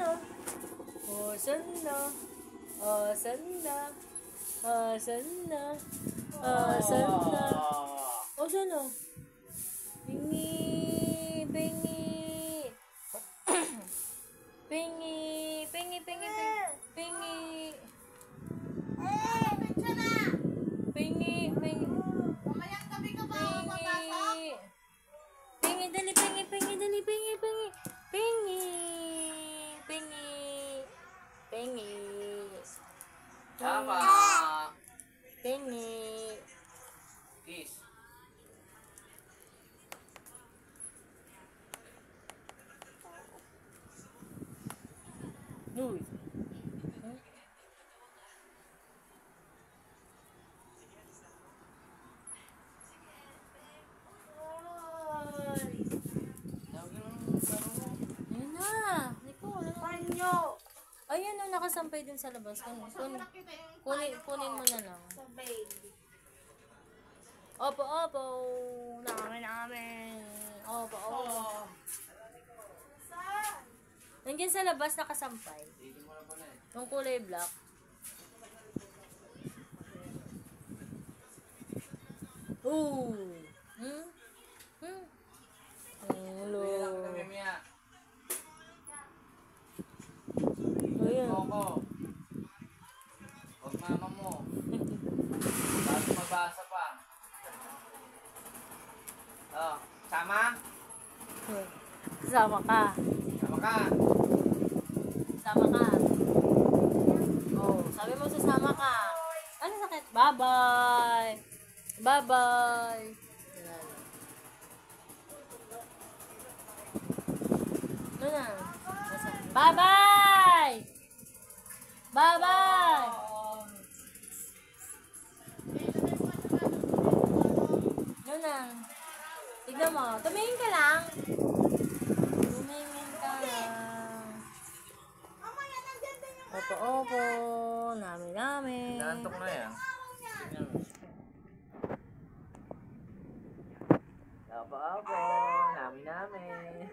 na. Asan na? Asan na? Asan na? Asan na? Asan na? Pingi! Pingi! Pingi! Pingi! Pingi! Pingi! Pingi! Pingi! Mamayang gabi ka ba ako papasok? Pingi! Dali! Pingi! Pingi! Dali! Pingi! Pingi! Pingi! Pingi! Pingi! Tama. Pingi! Kiss. Uy! Ayun na! Liko, Panyo! ayun na, nakasampay din sa labas. Kunin mo na lang. Sa baby. Opo, opo. Namin. Opo, opo. Saan? Nandiyan sa labas nakasampay. Dito mo na pala eh. Yung kulay black. Ooh. Hmm? Hmm? Hello. Kuya lang kita, Mimia. Ayun. Coco. Huwag mama mo. Bago mabasa pa. Oh, sama? Sama ka. Sama ka. Sama ka. Oh, sabi mo sasama ka. Ano sakit? Bye-bye. Bye-bye. Ano na? Bye-bye! Bye-bye! Ano na? Tignan mo. Tumingin ka lang. Tumingin ka lang. Mamaya nandiyan din yung Opo, opo. Namin. Naantok na yan. Tingnan mo. Apo-apo. Namin.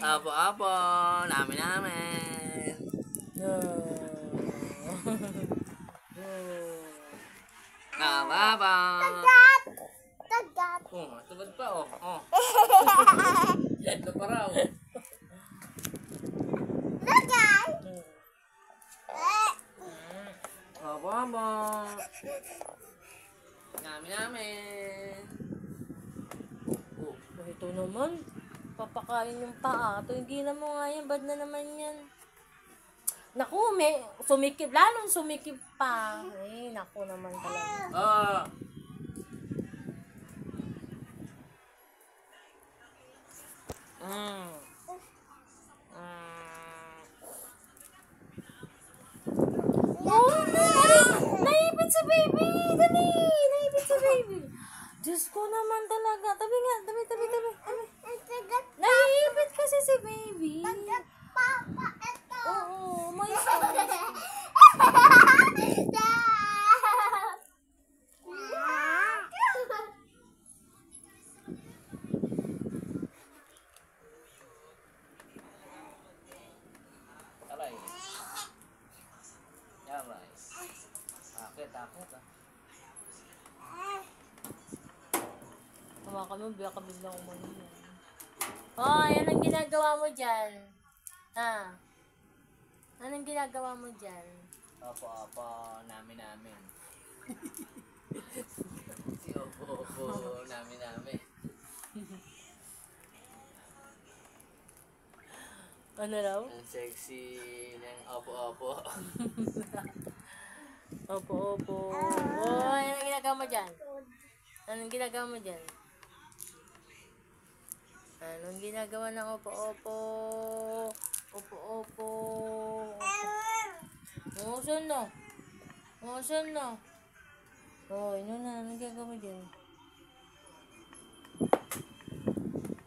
Apo-apo. Namin. No. Apo-apo. tagat. Oh, tugod pa oh. Oh. Ito pa raw. Lagay. Apo-apo. Namin. Oh, ito naman. Papakain yung paa. Hindi na mo nga yan. Bad na naman yan. Naku, sumikip. Lalong sumikip pa. Eh, naku naman talaga. Ah. Mm. Oh, naipit si baby! Dali! Naipit si baby! Diyos ko naman talaga. Tabi nga. Tabi. Tagat. Naipit kasi si baby. Tagat. Papa, ito. Oo, may sauce. Aray. Aray. Akit ah. Hawakan mo, biyak ka biglang umano. Oh, yan ang ginagawa mo dyan. Ha? Anong ginagawa mo dyan? Opo, namin. Si opo, namin. Ano raw? Ang sexy ng opo. Opo. Oh, yan ang ginagawa mo dyan. Anong ginagawa mo dyan? Anong ginagawa ng opo? Opo. Saan na? Oh, yun na. Anong ginagawa mo dyan?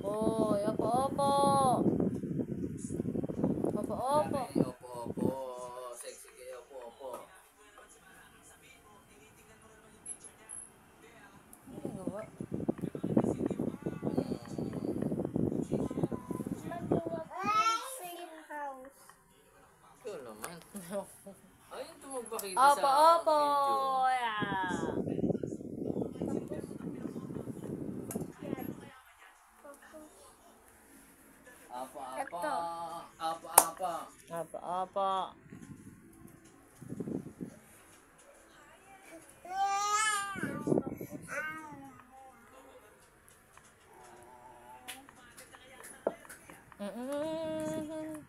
Oh, opo. Opo. Sexy kayo, opo. Ano ginagawa? Magluwag. makita Opo, sa opo. video. Yeah. Apa, apa. Ito. Apa, apa. Opo, opo. Mm-mm.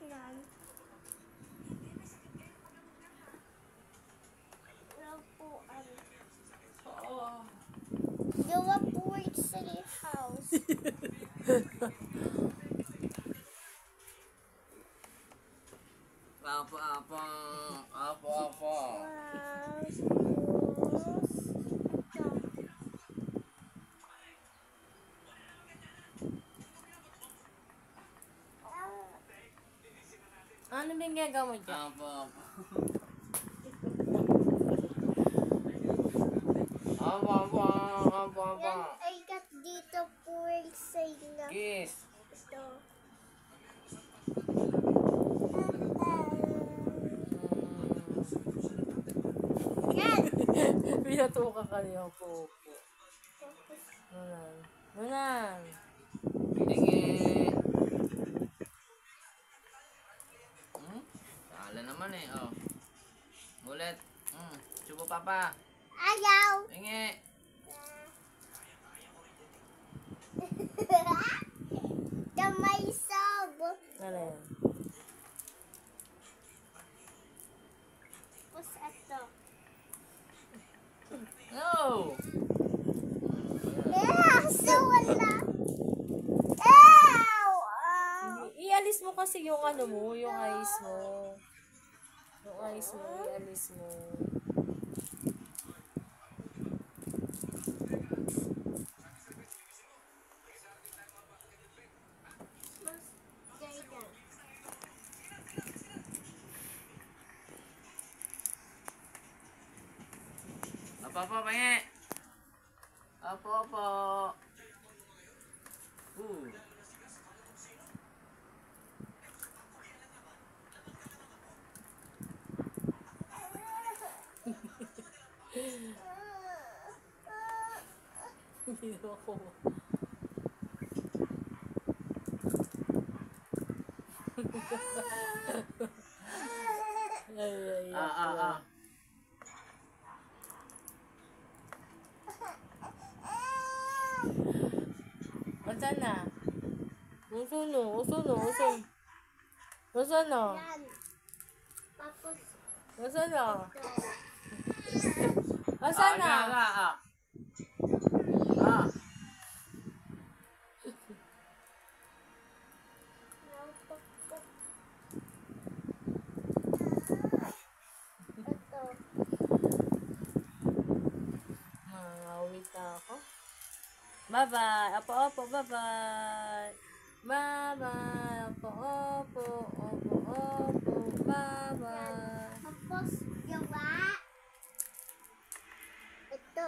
Yan. Lapuan. Oo. Gawa po sa house. Apa, apa. Apa, apa. Ano ba yung gagawin mo dyan? Apa, apa. Apa, apa. Apa, apa. Yan ay kat dito po sa inyo. Kiss. Ito. Yan. Pinatuka ka niya po. Nunan. Nunan. Tingin. Sala naman eh, oh. Ulit. Subo papa. Ayaw. Tingin. Damay sabo. Ano yan? Tapos ito. No! So wala. Ew! Ialis mo kasi yung ano mo, yung eyes mo. Yung eyes mo, ialis mo. Ganyan. Apa, apa, pengen? Apa, apa. Hindi ako. Ay, Ah. Asan na? Uso no, uso no, uso. Uso no, Yan. Tapos uso no. ito. Asan na? Ah. Ah. Ito. Mangawit na ako. Bye-bye. Opo, bye-bye. Bye-bye. Opo. Bye-bye. Tapos gawa. Ito.